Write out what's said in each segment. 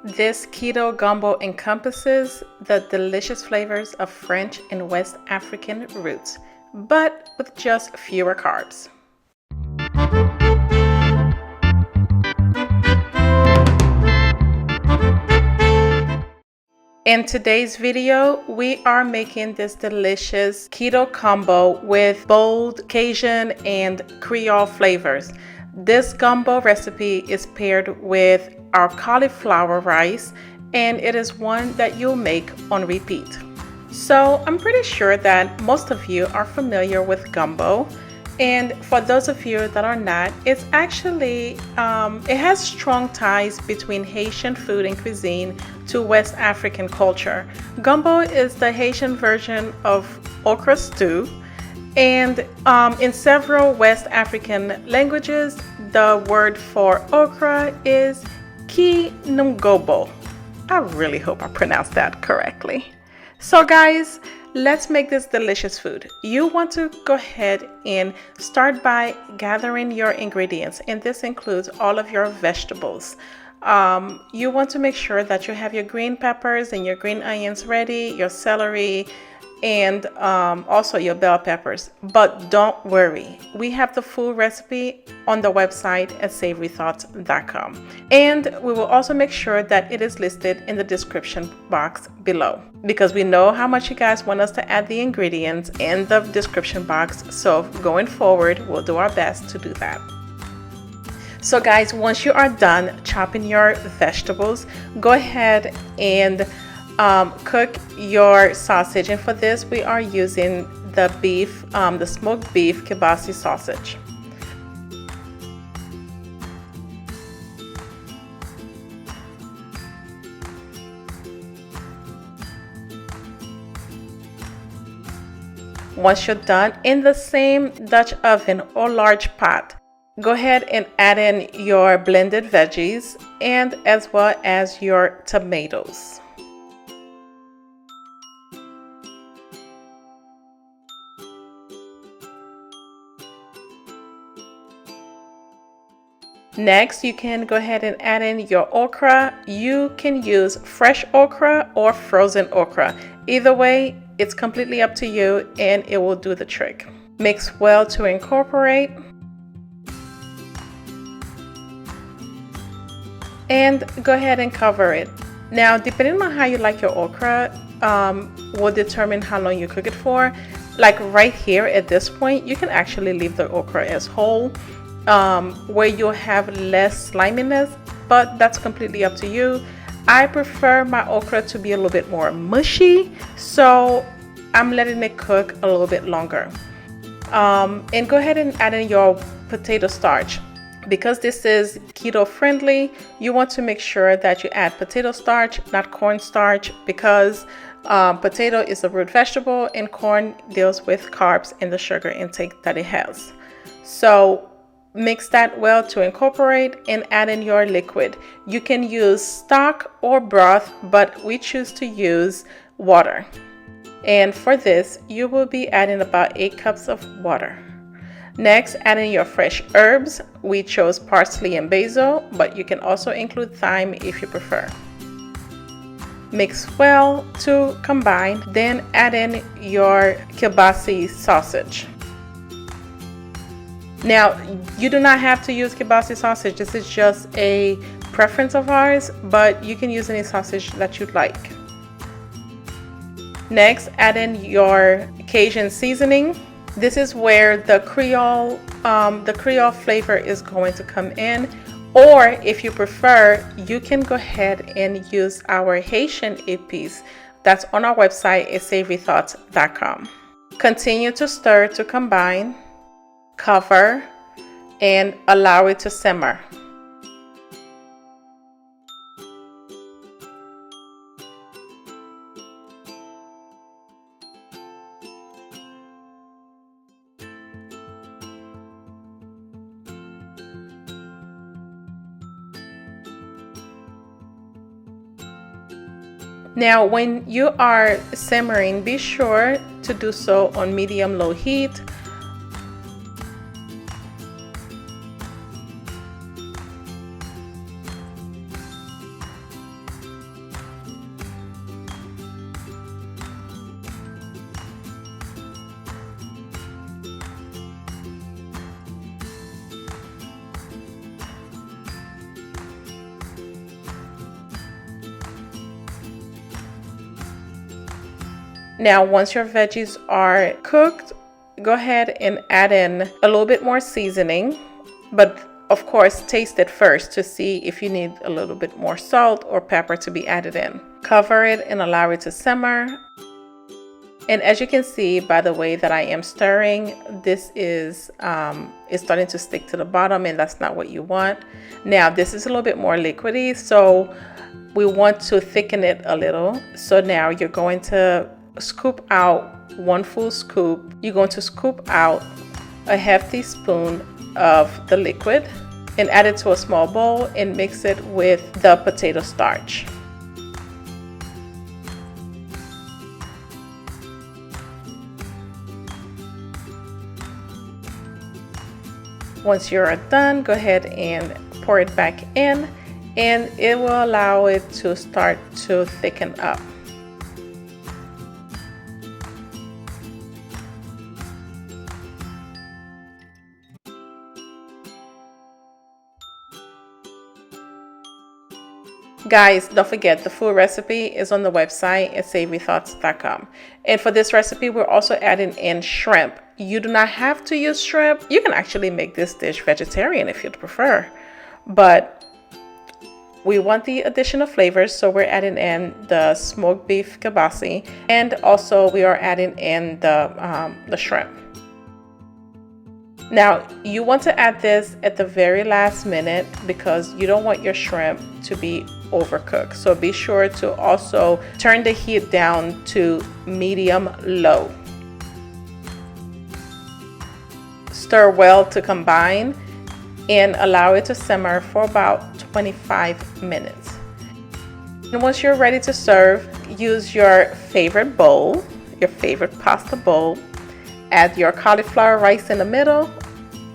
This keto gumbo encompasses the delicious flavors of French and West African roots, but with just fewer carbs. In today's video, we are making this delicious keto combo with bold Cajun and Creole flavors. This gumbo recipe is paired with our cauliflower rice, and it is one that you'll make on repeat. So I'm pretty sure that most of you are familiar with gumbo. And for those of you that are not, it's actually, it has strong ties between Haitian food and cuisine to West African culture. Gumbo is the Haitian version of okra stew. And in several West African languages, the word for okra is Kielbasa. I really hope I pronounced that correctly. So guys, let's make this delicious food. You want to go ahead and start by gathering your ingredients, and this includes all of your vegetables. You want to make sure that you have your green peppers and your green onions ready, your celery, and also your bell peppers. But don't worry, we have the full recipe on the website at savorythoughts.com, and we will also make sure that it is listed in the description box below, because we know how much you guys want us to add the ingredients in the description box. So going forward, we'll do our best to do that. So guys, once you are done chopping your vegetables, go ahead and cook your sausage, and for this we are using the beef, the smoked beef Kielbasa sausage. Once you're done, in the same Dutch oven or large pot, go ahead and add in your blended veggies and as well as your tomatoes. Next, you can go ahead and add in your okra. You can use fresh okra or frozen okra. Either way, it's completely up to you and it will do the trick. Mix well to incorporate. And go ahead and cover it. Now, depending on how you like your okra, will determine how long you cook it for. Like right here at this point, you can actually leave the okra as whole, where you'll have less sliminess, but that's completely up to you. I prefer my okra to be a little bit more mushy, so I'm letting it cook a little bit longer. And go ahead and add in your potato starch. Because this is keto friendly, you want to make sure that you add potato starch, not corn starch, because potato is a root vegetable and corn deals with carbs and the sugar intake that it has. So mix that well to incorporate and add in your liquid. You can use stock or broth, but we choose to use water. And for this, you will be adding about 8 cups of water. Next, add in your fresh herbs. We chose parsley and basil, but you can also include thyme if you prefer. Mix well to combine, then add in your Kielbasa sausage. Now, you do not have to use Kielbasa sausage. This is just a preference of ours, but you can use any sausage that you'd like. Next, add in your Cajun seasoning. This is where the Creole flavor is going to come in. Or if you prefer, you can go ahead and use our Haitian épices that's on our website at savorythoughts.com. Continue to stir to combine. Cover and allow it to simmer. Now, when you are simmering, be sure to do so on medium-low heat. Now, once your veggies are cooked, go ahead and add in a little bit more seasoning, but of course, taste it first to see if you need a little bit more salt or pepper to be added in. Cover it and allow it to simmer. And as you can see by the way that I am stirring, this is starting to stick to the bottom, and that's not what you want. Now, this is a little bit more liquidy, so we want to thicken it a little. So now you're going to scoop out 1 full scoop. You're going to scoop out a half teaspoon of the liquid and add it to a small bowl and mix it with the potato starch. Once you're done, go ahead and pour it back in, and it will allow it to start to thicken up. Guys, don't forget the full recipe is on the website at savorythoughts.com. And for this recipe, we're also adding in shrimp. You do not have to use shrimp. You can actually make this dish vegetarian if you'd prefer. But we want the additional flavors, so we're adding in the smoked beef kielbasa, and also we are adding in the shrimp. Now, you want to add this at the very last minute because you don't want your shrimp to be overcooked. So be sure to also turn the heat down to medium-low. Stir well to combine and allow it to simmer for about 25 minutes. And once you're ready to serve, use your favorite bowl, your favorite pasta bowl. Add your cauliflower rice in the middle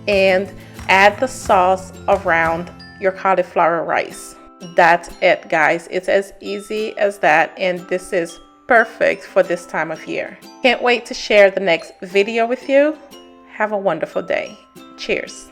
and add the sauce around your cauliflower rice. That's it, guys. It's as easy as that, and this is perfect for this time of year. Can't wait to share the next video with you. Have a wonderful day. Cheers.